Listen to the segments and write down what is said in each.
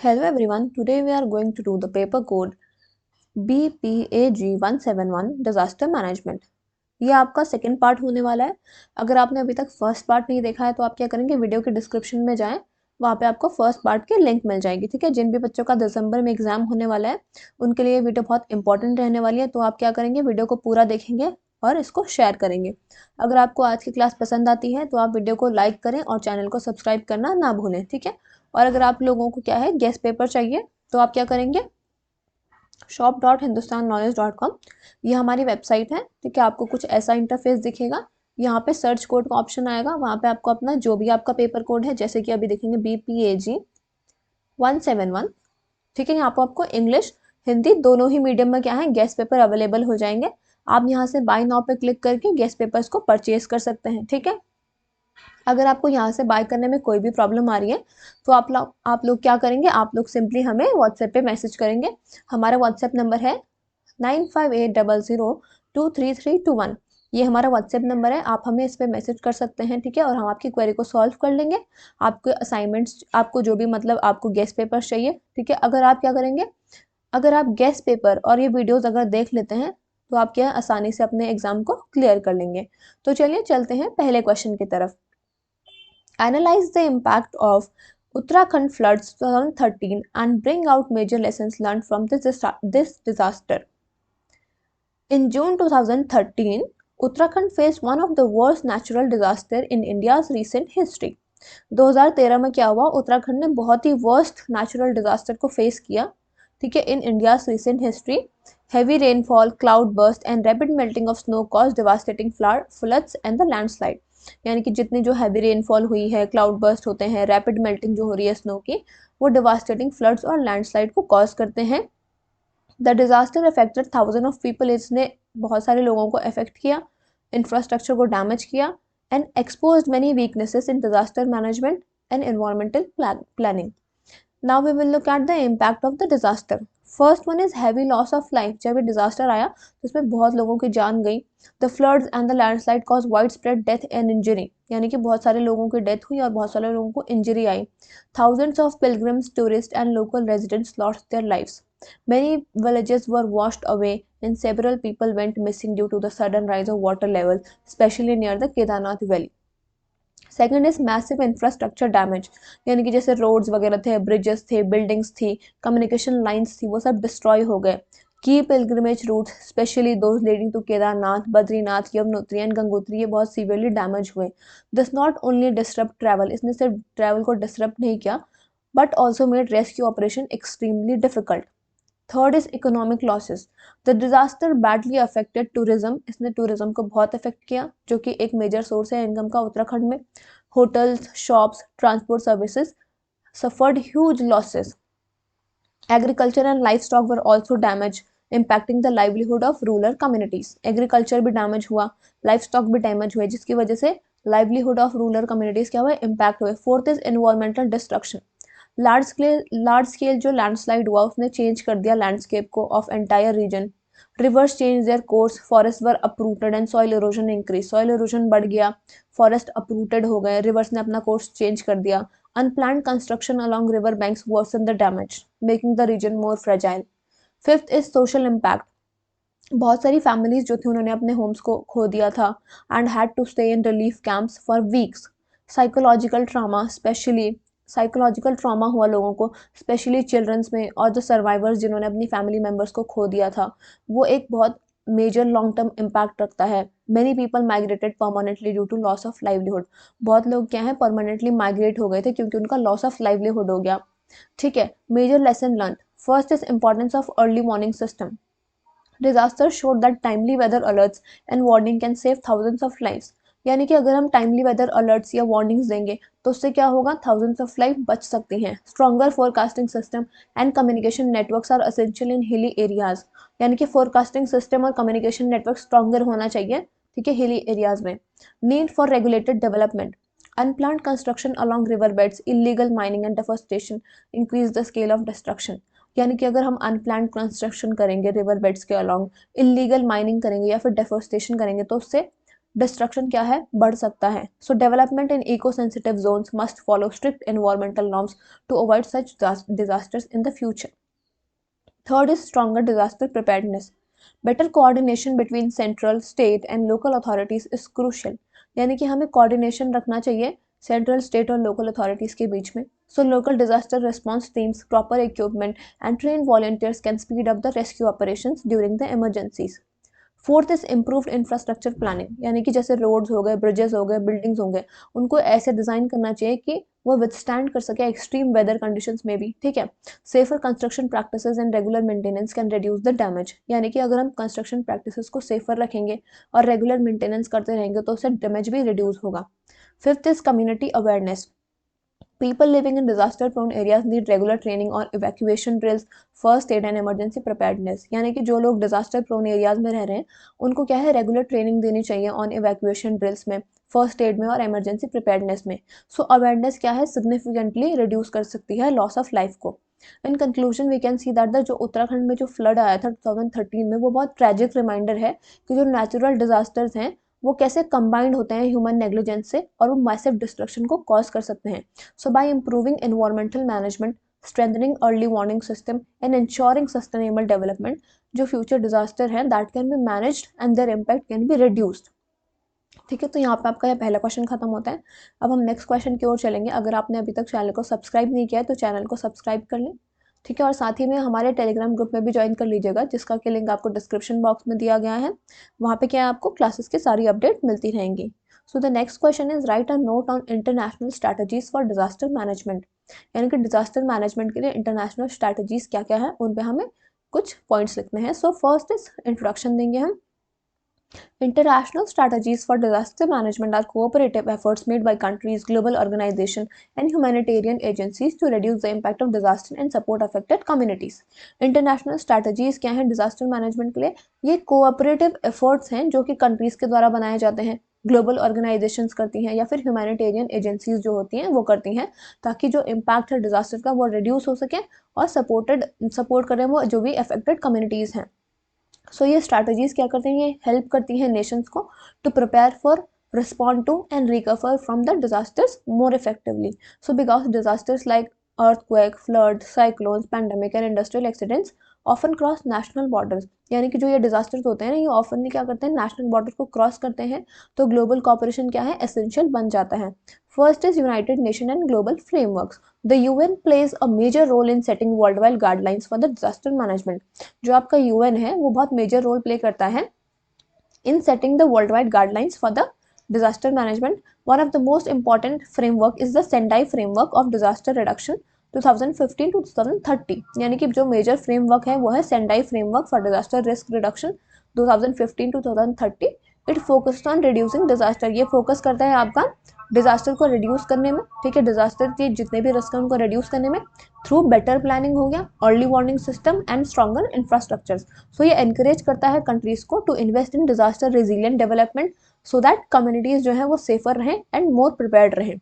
Hello everyone, today we are going to do the paper code BPAG 171 disaster management. ये आपका second part होने वाला है। अगर आपने अभी तक फर्स्ट पार्ट नहीं देखा है तो आप क्या करेंगे, वीडियो के डिस्क्रिप्शन में जाएं, वहाँ पे आपको फर्स्ट पार्ट की लिंक मिल जाएगी। ठीक है, जिन भी बच्चों का दिसंबर में एग्जाम होने वाला है उनके लिए वीडियो बहुत इंपॉर्टेंट रहने वाली है। तो आप क्या करेंगे, वीडियो को पूरा देखेंगे और इसको शेयर करेंगे। अगर आपको आज की क्लास पसंद आती है तो आप वीडियो को लाइक करें और चैनल को सब्सक्राइब करना ना भूलें। ठीक है, और अगर आप लोगों को क्या है, गेस्ट पेपर चाहिए तो आप क्या करेंगे, shop.hindustanknowledge.com, ये हमारी वेबसाइट है। ठीक है, आपको कुछ ऐसा इंटरफेस दिखेगा। यहाँ पे सर्च कोड का ऑप्शन आएगा, वहाँ पे आपको अपना जो भी आपका पेपर कोड है, जैसे कि अभी देखेंगे BPAG 171। ठीक है, यहाँ पर आपको इंग्लिश हिंदी दोनों ही मीडियम में क्या है, गेस्ट पेपर अवेलेबल हो जाएंगे। आप यहाँ से बाय नाउ पे क्लिक करके गेस्ट पेपर्स को परचेज कर सकते हैं। ठीक है, अगर आपको यहाँ से बाय करने में कोई भी प्रॉब्लम आ रही है तो आप लोग क्या करेंगे, आप लोग सिंपली हमें व्हाट्सएप पे मैसेज करेंगे। हमारा व्हाट्सएप नंबर है 9580023321। ये हमारा व्हाट्सएप नंबर है, आप हमें इस पर मैसेज कर सकते हैं। ठीक है, और हम आपकी क्वेरी को सॉल्व कर लेंगे। आपके असाइनमेंट्स, आपको जो भी मतलब आपको गेस्ट पेपर चाहिए। ठीक है, अगर आप क्या करेंगे, अगर आप गेस्ट पेपर और ये वीडियोस अगर देख लेते हैं तो आप क्या आसानी से अपने एग्जाम को क्लियर कर लेंगे। तो चलिए चलते हैं पहले क्वेश्चन की तरफ। Analyze the impact of Uttarakhand floods 2013 and bring out major lessons learned from this disaster. In June 2013, Uttarakhand faced one of the worst natural disasters in India's recent history. 2013 में क्या हुआ, उत्तराखंड ने बहुत ही वर्स्ट नेचुरल डिजास्टर को face किया। ठीक है, in India's recent history, heavy rainfall, cloud burst and rapid melting of snow cause devastating floods and the landslide. यानी कि जितनी जो हैवी रेनफॉल हुई है, क्लाउड बर्स्ट होते हैं, रैपिड मेल्टिंग जो हो रही है स्नो की, वो डिवास्टेटिंग फ्लड्स और लैंडस्लाइड को कॉज करते हैं। The disaster affected thousand of people, इसने बहुत सारे लोगों को अफेक्ट किया, इंफ्रास्ट्रक्चर को डैमेज किया, and exposed many weaknesses in disaster management and environmental planning. Now we will look at the impact of the disaster. First one is heavy loss of life. जब ये डिजास्टर आया तो इसमें बहुत लोगों की जान गई। The floods and the landslide cause wide spread death and injury, यानी कि बहुत सारे लोगों की डेथ हुई और बहुत सारे लोगों को injury I. Thousands of pilgrims, tourist and local residents lost their lives. Many villages were washed away and several people went missing due to the sudden rise of water level, especially near the Kedarnath valley. Second is massive infrastructure damage, यानी कि जैसे roads वगैरह थे, bridges थे, buildings थी, communication lines थी, वो सब डिस्ट्रॉय हो गए। की pilgrimage routes, specially those leading to Kedarnath, Badrinath, Yamunotri and Gangotri, ये बहुत सीवियरली डैमेज हुए। This not only disturb travel, इसने सिर्फ ट्रैवल को डिस्टर्ब नहीं किया, but also made rescue operation extremely difficult. Third is economic losses. The disaster badly affected tourism, इसने tourism को बहुत अफेक्ट किया, जो कि एक मेजर सोर्स है इनकम का उत्तराखंड में। Hotels, shops, transport services suffered huge losses. Agriculture and livestock were also damaged, impacting the livelihood of rural communities. Agriculture भी डैमेज हुआ, livestock भी डैमेज हुए, जिसकी वजह से livelihood of rural communities क्या हुआ, impact हुए। Fourth is environmental destruction. Large scale जो लैंडस्लाइड हुआ उसने चेंज कर दिया लैंडस्केप को of entire reason. Reverse change their course, forest were uprooted and soil erosion increase, soil erosion बढ़ गया, फॉरेस्ट अपरूटेड हो गए, रिवर्स ने अपना कोर्स चेंज कर दिया। Unplanned construction along river banks worsen the damage, making the region more fragile. Fifth is social impact. बहुत सारी फैमिलीज जो थी उन्होंने अपने होम्स को खो दिया था and had to stay in relief camps for weeks. Psychological trauma, specially psychological trauma हुआ लोगों को, स्पेशली चिल्ड्रंस में, और जो सर्वाइवर्स जिन्होंने अपनी फैमिली मेम्बर्स को खो दिया था, वो एक बहुत मेजर लॉन्ग टर्म इम्पैक्ट रखता है। Many people migrated permanently due to loss of livelihood, बहुत लोग क्या है परमानेंटली माइग्रेट हो गए थे क्योंकि उनका लॉस ऑफ लाइवलीहुड हो गया। ठीक है, major lesson learn. First is importance of early morning system. Disaster showed that timely weather alerts and warning can save thousands of lives, यानी कि अगर हम टाइमली वेदर अलर्ट्स या वार्निंग्स देंगे तो उससे क्या होगा, थाउजेंड्स ऑफ लाइफ बच सकती हैं। Stronger forecasting system and communication networks are essential in hilly areas, यानी कि फोरकास्टिंग सिस्टम और कम्युनिकेशन नेटवर्क स्ट्रॉन्गर होना चाहिए। ठीक है, हिली एरियाज में। Need for regulated development. Unplanned construction along river beds, illegal mining and deforestation increase the scale of destruction, यानी कि अगर हम अनप्लान्ड कंस्ट्रक्शन करेंगे रिवर बेड्स के अलॉन्ग, इलीगल माइनिंग करेंगे या फिर डेफोरेस्टेशन करेंगे तो उससे डिस्ट्रक्शन क्या है, बढ़ सकता है। So development in eco sensitive zones must follow strict environmental norms to avoid such disasters in the future. Third is stronger disaster preparedness. Better coordination between central, state and local authorities is crucial. यानी कि हमें coordination रखना चाहिए central, state और local authorities के बीच में। So local disaster response teams, proper equipment and train volunteers can speed up the rescue operations during the emergencies. Fourth is improved infrastructure planning. यानी कि जैसे रोड्स हो गए, ब्रिजेस हो गए, बिल्डिंग्स होंगे, उनको ऐसे डिजाइन करना चाहिए कि वो विथस्टैंड कर सके एक्सट्रीम वेदर कंडीशंस में भी, ठीक है। Safer construction practices and regular maintenance can reduce the damage. यानी कि अगर हम कंस्ट्रक्शन प्रैक्टिसेस को सेफर रखेंगे और रेगुलर मेंटेनेंस करते रहेंगे तो उससे डैमेज भी रिड्यूस होगा। Fifth is community awareness. People living in disaster-prone areas need regular training on evacuation drills, first aid and emergency preparedness। यानी कि जो लोग disaster prone areas में रह रहे हैं उनको क्या है, रेगुलर ट्रेनिंग देनी चाहिए on evacuation drills में, फर्स्ट एड में और इमरजेंसी प्रिपेयर्डनेस में। सो अवेयरनेस क्या है, सिग्निफिकेंटली रिड्यूस कर सकती है लॉस ऑफ लाइफ को। In conclusion we can see that the जो उत्तराखंड में जो फ्लड आया था 2013 में, वो बहुत ट्रेजिक रिमाइंडर है कि जो नेचुरल डिजास्टर्स हैं वो कैसे कंबाइंड होते हैं ह्यूमन नेग्लिजेंस से और वो मैसिव डिस्ट्रक्शन को कॉज कर सकते हैं। So by improving environmental management, strengthening early warning system and ensuring sustainable development, जो future disaster है that can be managed and their impact can be reduced। ठीक है, तो यहाँ पे आपका यह पहला क्वेश्चन खत्म होता है। अब हम नेक्स्ट क्वेश्चन की ओर चलेंगे। अगर आपने अभी तक चैनल को सब्सक्राइब नहीं किया है तो चैनल को सब्सक्राइब कर लें, ठीक है, और साथ ही में हमारे टेलीग्राम ग्रुप में भी ज्वाइन कर लीजिएगा, जिसका कि लिंक आपको डिस्क्रिप्शन बॉक्स में दिया गया है। वहाँ पे क्या है, आपको क्लासेस की सारी अपडेट मिलती रहेंगी। So the next question is right a note on international strategies for disaster management. यानी कि डिजास्टर मैनेजमेंट के लिए इंटरनेशनल स्ट्रैटेजीज क्या क्या है, उन पे हमें कुछ पॉइंट्स लिखने हैं। सो फर्स्ट इज इंट्रोडक्शन देंगे हम। International strategies for disaster management are cooperative efforts made by countries, global organizations, and humanitarian agencies to reduce the impact of disaster and support affected communities. International strategies क्या हैं disaster management के लिए? ये cooperative efforts हैं जो कि countries के द्वारा बनाए जाते हैं, ग्लोबल ऑर्गेनाइजेशंस करती हैं या फिर ह्यूमैनिटेरियन एजेंसीज जो होती हैं वो करती हैं, ताकि जो इम्पैक्ट है डिजास्टर का वो रिड्यूस हो सके और सपोर्ट करें वो जो भी अफेक्टेड कम्युनिटीज़ हैं। सो ये स्ट्रैटेजीज क्या करती हैं, ये हेल्प करती हैं नेशंस को to prepare for, respond to and recover from the disasters more effectively. So because disasters like earthquake, flood, cyclones, pandemic and industrial accidents often cross national borders. यानी कि जो ये डिजास्टर्स होते हैं ना, ये ऑफनली क्या करते हैं, नेशनल बॉर्डर को क्रॉस करते हैं, तो ग्लोबल कॉपरेशन क्या है, एसेंशियल बन जाता है। First is United Nation and global frameworks. The UN plays a major role in setting world wide guidelines for the disaster management. जो आपका यूएन है वो बहुत मेजर रोल प्ले करता है in setting the worldwide guidelines for the disaster management. One of the most important framework is the Sendai framework of disaster reduction 2015 to 2030। यानी कि जो मेजर फ्रेमवर्क है वो है Sendai framework for disaster risk reduction 2015 to 2030। It focused on reducing disaster. ये focus करता है आपका डिजास्टर को रिड्यूस करने में, ठीक है, डिजास्टर के जितने भी रिस्क हैं उनको रिड्यूस करने में थ्रू बेटर प्लानिंग हो गया, early warning system and stronger infrastructures. So ये एनकरेज करता है कंट्रीज को to invest in disaster resilient development so that communities जो है वो सेफर रहें एंड मोर प्रिपेयर्ड रहें।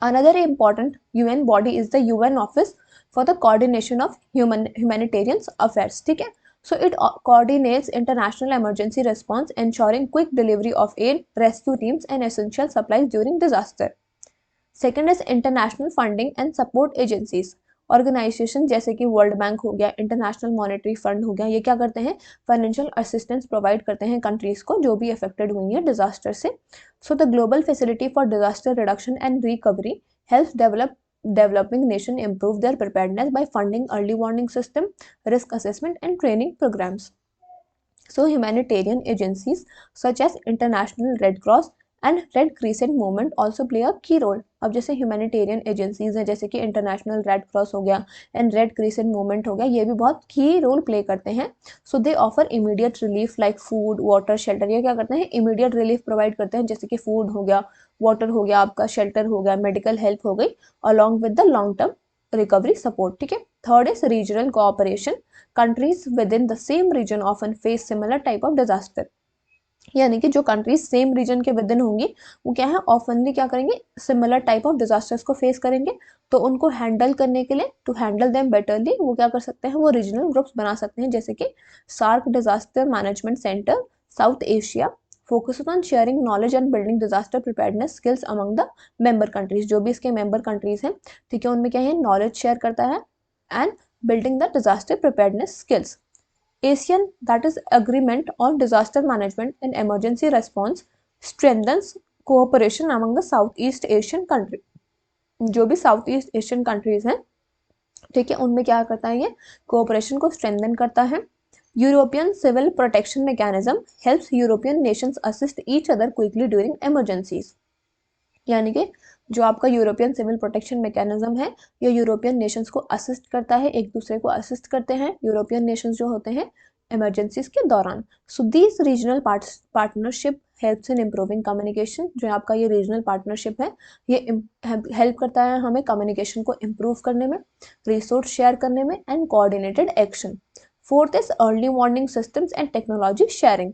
Another important UN body is the UN Office for the Coordination of Humanitarian Affairs, ठीक है। So it coordinates international emergency response, ensuring quick delivery of aid, rescue teams and essential supplies during disaster. Second is international funding and support agencies. Organisation जैसे कि world bank हो गया, international monetary fund हो गया, ये क्या करते हैं, फाइनेंशियल असिस्टेंस प्रोवाइड करते हैं कंट्रीज को जो भी अफेक्टेड हुई है डिजास्टर से। So the global facility for disaster reduction and recovery helps developing nation improve their preparedness by funding early warning system, risk assessment and training programs. So humanitarian agencies such as International Red Cross and red crescent movement also play a की role. अब जैसे humanitarian agencies हैं जैसे कि international red cross हो गया and red crescent movement हो गया, ये भी बहुत की रोल प्ले करते हैं। So they offer immediate relief like food, water, shelter. ये क्या करते हैं, इमीडिएट रिलीफ प्रोवाइड करते हैं, जैसे कि फूड हो गया, वाटर हो गया, आपका शेल्टर हो गया, मेडिकल हेल्प हो गई, along with the long term recovery support, ठीक है। Third is regional cooperation. Countries within the same region often face similar type of disaster. यानी कि जो कंट्रीज सेम रीजन के विद इन होंगी वो क्या है, ऑफनली क्या करेंगे, सिमिलर टाइप ऑफ डिजास्टर्स को फेस करेंगे, तो उनको हैंडल करने के लिए, टू हैंडल देम बेटरली, वो क्या कर सकते हैं, वो रीजनल ग्रुप्स बना सकते हैं, जैसे कि SAARC disaster management centre South Asia, focus on sharing knowledge and building disaster preparedness skills among the member countries, जो भी इसके मेंबर कंट्रीज हैं, ठीक है, उनमें क्या है, नॉलेज शेयर करता है and building the disaster preparedness skills. ASEAN, that is Agreement on Disaster Management and Emergency Response, strengthens cooperation among the Southeast Asian country। जो भी साउथ ईस्ट एशियन कंट्रीज हैं, ठीक है, उनमें क्या करता है, ये कोऑपरेशन को स्ट्रेंथन करता है। European civil protection mechanism helps European nations assist each other quickly during emergencies. यानी कि जो आपका यूरोपियन सिविल प्रोटेक्शन मैकेनिज्म है, ये यूरोपियन नेशंस को असिस्ट करता है, एक दूसरे को असिस्ट करते हैं यूरोपियन नेशंस जो होते हैं इमरजेंसीज के दौरान। So this regional partnership helps in improving communication. जो आपका ये रीजनल पार्टनरशिप है, ये हेल्प करता है हमें कम्युनिकेशन को इम्प्रूव करने में, रिसोर्स शेयर करने में and coordinated action. Fourth is early warning systems and technology sharing.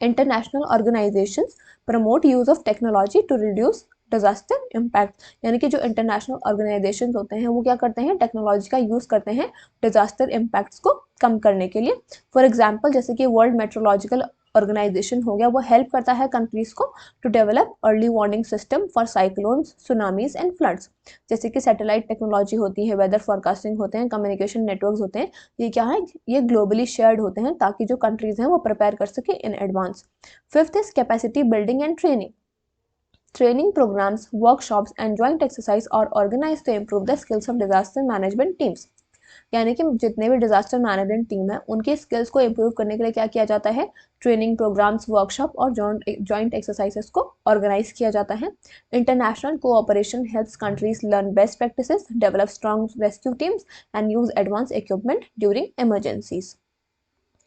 International organisations promote use of technology to reduce disaster impact. यानी कि जो इंटरनेशनल ऑर्गेनाइजेशंस होते हैं, वो क्या करते हैं, टेक्नोलॉजी का यूज करते हैं डिजास्टर इम्पैक्ट्स को कम करने के लिए। फॉर एग्जांपल, जैसे कि वर्ल्ड मेट्रोलॉजिकल ऑर्गेनाइजेशन हो गया, वो हेल्प करता है कंट्रीज को to develop early warning system for cyclones, tsunamis and floods. जैसे कि सैटेलाइट टेक्नोलॉजी होती है, वेदर फोरकास्टिंग होते हैं, कम्युनिकेशन नेटवर्क्स होते हैं, ये क्या है, ये ग्लोबली शेयर्ड होते हैं ताकि जो कंट्रीज हैं वो प्रिपेयर कर सके in advance. Fifth is capacity building and training. Training programs, workshops and joint exercise are organized to improve the skills of disaster management teams। यानी कि जितने भी डिजास्टर मैनेजमेंट टीम है, उनके स्किल्स को इम्प्रूव करने के लिए क्या किया जाता है, ट्रेनिंग प्रोग्राम्स, वर्कशॉप और जॉइंट एक्सरसाइजेस को ऑर्गेनाइज किया जाता है। International cooperation helps countries learn best practices, develop strong rescue teams and use advance equipment during emergencies.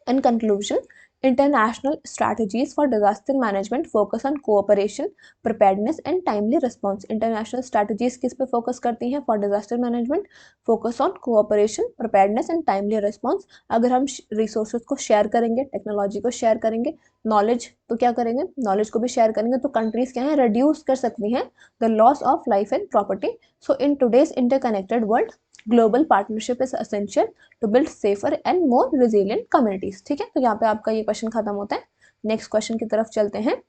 In conclusion, international strategies for disaster management focus on cooperation, preparedness and timely response। International strategies किस पे focus करती हैं for disaster management? Focus on cooperation, preparedness and timely response। अगर हम resources को share करेंगे, technology को share करेंगे, knowledge तो क्या करेंगे, knowledge को भी share करेंगे, तो countries क्या है, reduce कर सकती हैं the loss of life and property। So in today's interconnected world, global partnership is essential to build safer and more resilient communities. ठीक है, तो यहाँ पे आपका ये क्वेश्चन खत्म होता है। नेक्स्ट क्वेश्चन की तरफ चलते हैं।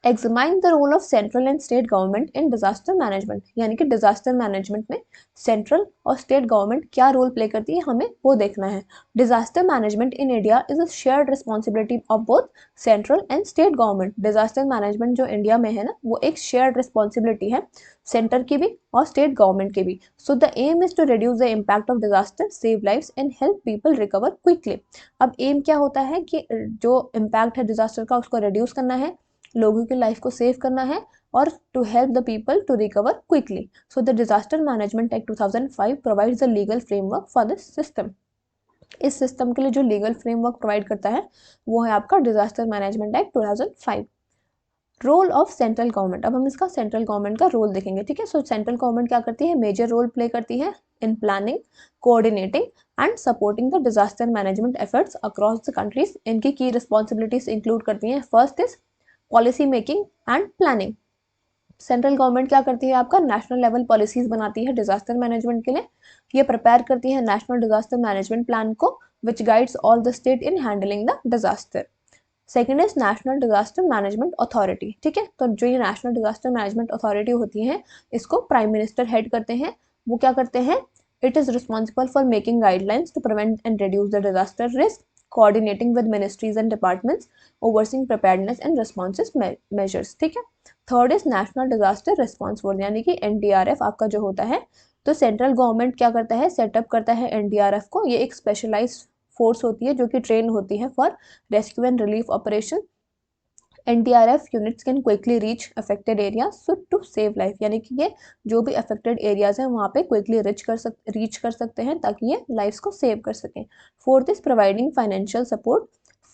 Examine the role of central and state government in disaster management. यानी कि डिजास्टर मैनेजमेंट में सेंट्रल और स्टेट गवर्नमेंट क्या रोल प्ले करती है, हमें वो देखना है। Disaster management in India is a shared responsibility of both central and state government. Disaster management जो इंडिया में है ना, वो एक शेयर्ड रिस्पॉन्सिबिलिटी है, सेंटर की भी और स्टेट गवर्नमेंट की भी। So the aim is to reduce the impact of disaster, save lives and help people recover quickly. अब एम क्या होता है कि जो इम्पैक्ट है डिजास्टर का, उसको रिड्यूस करना है, लोगों की लाइफ को सेव करना है और to help the people to recover quickly. So the disaster management act 2005 provides the legal framework for this system. इस सिस्टम के लिए जो लीगल फ्रेमवर्क प्रोवाइड करता है वो है आपका disaster management act 2005। Role of central government, अब हम इसका सेंट्रल गवर्नमेंट का रोल देखेंगे। ठीक है, सो सेंट्रल गवर्नमेंट क्या करती है, मेजर रोल प्ले करती है in planning, coordinating and supporting the disaster management efforts across the countries. इनकी की रिस्पॉन्सिबिलिटीज इंक्लूड करती हैं, first is policy making and planning. Central government क्या करती है, आपका नेशनल लेवल पॉलिसीज बनाती है डिजास्टर मैनेजमेंट के लिए। ये प्रिपेयर करती है नेशनल डिजास्टर मैनेजमेंट प्लान को, which guides all the state in handling the disaster. Second is national disaster management authority. ठीक है, तो जो ये नेशनल डिजास्टर मैनेजमेंट अथॉरिटी होती है, इसको प्राइम मिनिस्टर हेड करते हैं। वो क्या करते हैं, it is responsible for making guidelines to prevent and reduce the disaster risk, coordinating with ministries and departments, overseeing preparedness and responses measures। ठीक है, third is national disaster response force, यानी कि एनडीआरएफ आपका जो होता है। तो सेंट्रल गवर्नमेंट क्या करता है, सेटअप करता है एनडीआरएफ को। ये एक स्पेशलाइज्ड फोर्स होती है जो कि ट्रेन होती है for rescue and relief operation. NDRF units can quickly reach affected areas so to save life। यानी कि ये जो भी affected areas हैं वहाँ पे quickly reach कर सकते हैं ताकि ये lives को save कर सकें। Fourth is providing financial support।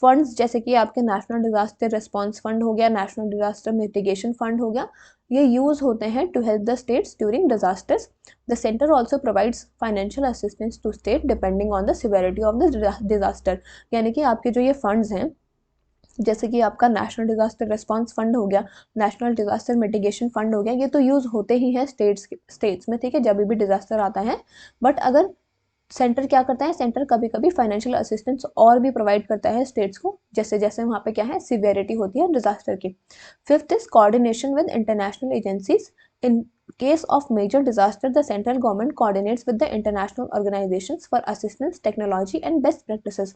Funds जैसे कि आपके नेशनल डिजास्टर रिस्पॉन्स फंड हो गया, नेशनल डिजास्टर मिटिगेशन फंड हो गया, ये यूज होते हैं to help the states during disasters. The centre also provides financial assistance to state depending on the severity of the disaster. यानी कि आपके जो ये फंड्स हैं, जैसे कि आपका नेशनल डिजास्टर रिस्पॉन्स फंड हो गया, नेशनल डिजास्टर मिटिगेशन फंड हो गया, ये तो यूज़ होते ही हैं स्टेट्स में। ठीक है, जब भी डिजास्टर आता है। बट अगर सेंटर क्या करता है, सेंटर कभी कभी फाइनेंशियल असिस्टेंस और भी प्रोवाइड करता है स्टेट्स को, जैसे जैसे वहाँ पे क्या है सिवियरिटी होती है डिजास्टर की। Fifth is coordination with international agencies. In case of major disaster, the central government coordinates with the international organizations for assistance, technology and best practices।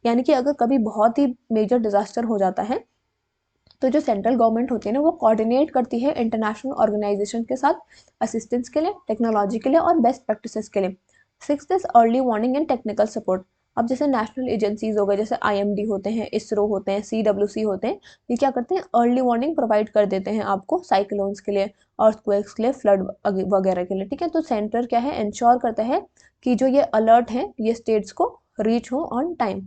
यानी कि अगर कभी बहुत ही मेजर डिजास्टर हो जाता है तो जो सेंट्रल गवर्नमेंट होती है ना वो कोऑर्डिनेट करती है इंटरनेशनल ऑर्गेनाइजेशन के साथ असिस्टेंस के लिए, टेक्नोलॉजी के लिए और बेस्ट प्रैक्टिसेस के लिए। Sixth is early warning and technical support. अब जैसे नेशनल एजेंसीज हो गए, जैसे IMD होते हैं, इसरो होते हैं, CWC होते हैं, ये क्या करते हैं अर्ली वार्निंग प्रोवाइड कर देते हैं आपको साइक्लोन्स के लिए, अर्थक्वेक्स के लिए, फ्लड वगैरह के लिए, ठीक है। तो सेंटर क्या है इंश्योर करता है कि जो ये अलर्ट है ये स्टेट्स को रीच हो ऑन टाइम।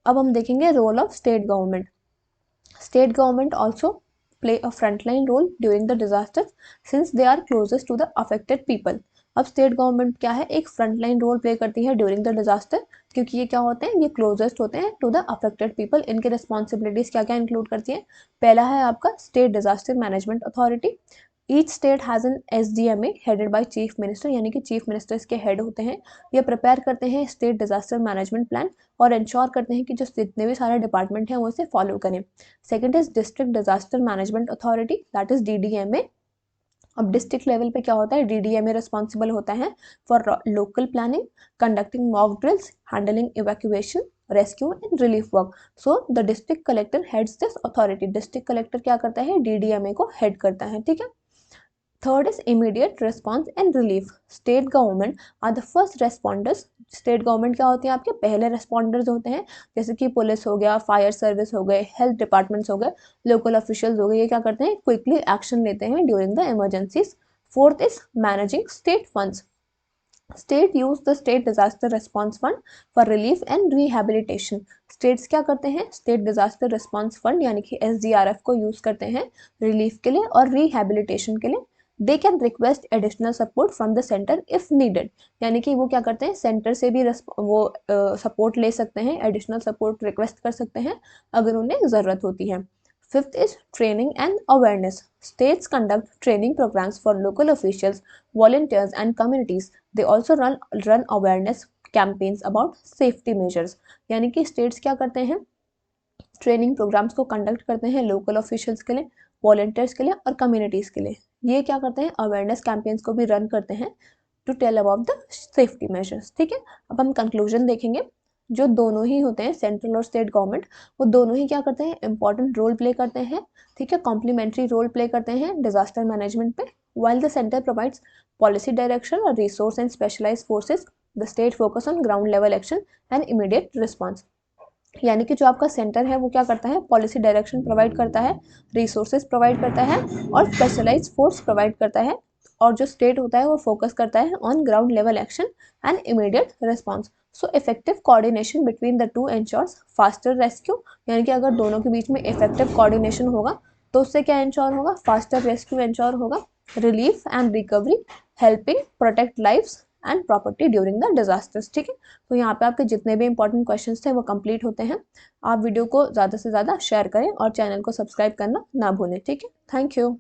अब हम देखेंगे role of state government. State government also play a frontline role during the disasters since they are closest to the affected people। अब स्टेट गवर्नमेंट क्या है एक फ्रंटलाइन रोल प्ले करती है ड्यूरिंग द डिजास्टर, क्योंकि ये क्या होते हैं ये क्लोजेस्ट होते हैं टू द अफेक्टेड पीपल। इनके रिस्पॉन्सिबिलिटीज क्या क्या इंक्लूड करती है, पहला है आपका state disaster management authority. Each state has an SDMA headed by chief minister, यानी कि चीफ मिनिस्टर इसके हेड होते हैं। ये प्रिपेयर करते हैं स्टेट डिजास्टर मैनेजमेंट प्लान और इंश्योर करते हैं कि जो जितने भी सारे डिपार्टमेंट हैं वो इसे फॉलो करें। Second is district disaster management authority, that is DDMA। अब डिस्ट्रिक्ट लेवल पे क्या होता है, DDMA रिस्पॉन्सिबल होता है for local planning, conducting mock drills, handling evacuation, rescue and relief work. So the district collector heads this authority. District collector क्या करता है DDMA को हेड करता है, ठीक है। Third is immediate response and relief. State government are the first responders. State government क्या होती है आपके पहले रेस्पॉन्डर्स होते हैं, जैसे कि पुलिस हो गया, फायर सर्विस हो गए, हेल्थ डिपार्टमेंट्स हो गए, लोकल ऑफिशियल्स हो गए, ये क्या करते हैं क्विकली एक्शन लेते हैं during the emergencies. Fourth is managing state funds. State use the state disaster response fund for relief and rehabilitation. States क्या करते हैं स्टेट डिजास्टर रिस्पॉन्स फंड यानी कि SDRF को यूज करते हैं रिलीफ के लिए और रिहेबिलिटेशन के लिए। They can request additional support from the centre if needed, यानी कि वो क्या करते हैं सेंटर से भी वो सपोर्ट ले सकते हैं, एडिशनल सपोर्ट रिक्वेस्ट कर सकते हैं अगर उन्हें ज़रूरत होती है। Fifth is training and awareness. States conduct training programmes for local officials, volunteers and communities. They also run awareness campaigns about safety measures। यानी कि स्टेट्स क्या करते हैं ट्रेनिंग प्रोग्राम्स को कंडक्ट करते हैं लोकल ऑफिशियल्स के लिए, वॉलंटियर्स के लिए और कम्युनिटीज़ के लिए। ये क्या करते हैं अवेयरनेस कैंपेन्स को भी रन करते हैं to tell about the safety measures, ठीक है। अब हम कंक्लूजन देखेंगे। जो दोनों ही होते हैं सेंट्रल और स्टेट गवर्नमेंट, वो दोनों ही क्या करते हैं इंपॉर्टेंट रोल प्ले करते हैं, ठीक है, कॉम्प्लीमेंट्री रोल प्ले करते हैं डिजास्टर मैनेजमेंट पे। while the center provides policy direction or resource and specialized forces, the state focus on ground level action and immediate response। यानी कि जो आपका सेंटर है वो क्या करता है पॉलिसी डायरेक्शन प्रोवाइड करता है, रिसोर्सेज प्रोवाइड करता है और स्पेशलाइज्ड फोर्स प्रोवाइड करता है, और जो स्टेट होता है वो फोकस करता है on ground level action and immediate response. So effective coordination between the two ensures faster rescue, यानी कि अगर दोनों के बीच में इफेक्टिव कोऑर्डिनेशन होगा तो उससे क्या इंश्योर होगा फास्टर रेस्क्यू इंश्योर होगा, relief and recovery, helping protect lives and property during the disasters, ठीक है। तो यहाँ पे आपके जितने भी इंपॉर्टेंट क्वेश्चंस थे वो कंप्लीट होते हैं। आप वीडियो को ज़्यादा से ज़्यादा शेयर करें और चैनल को सब्सक्राइब करना ना भूलें, ठीक है। Thank you.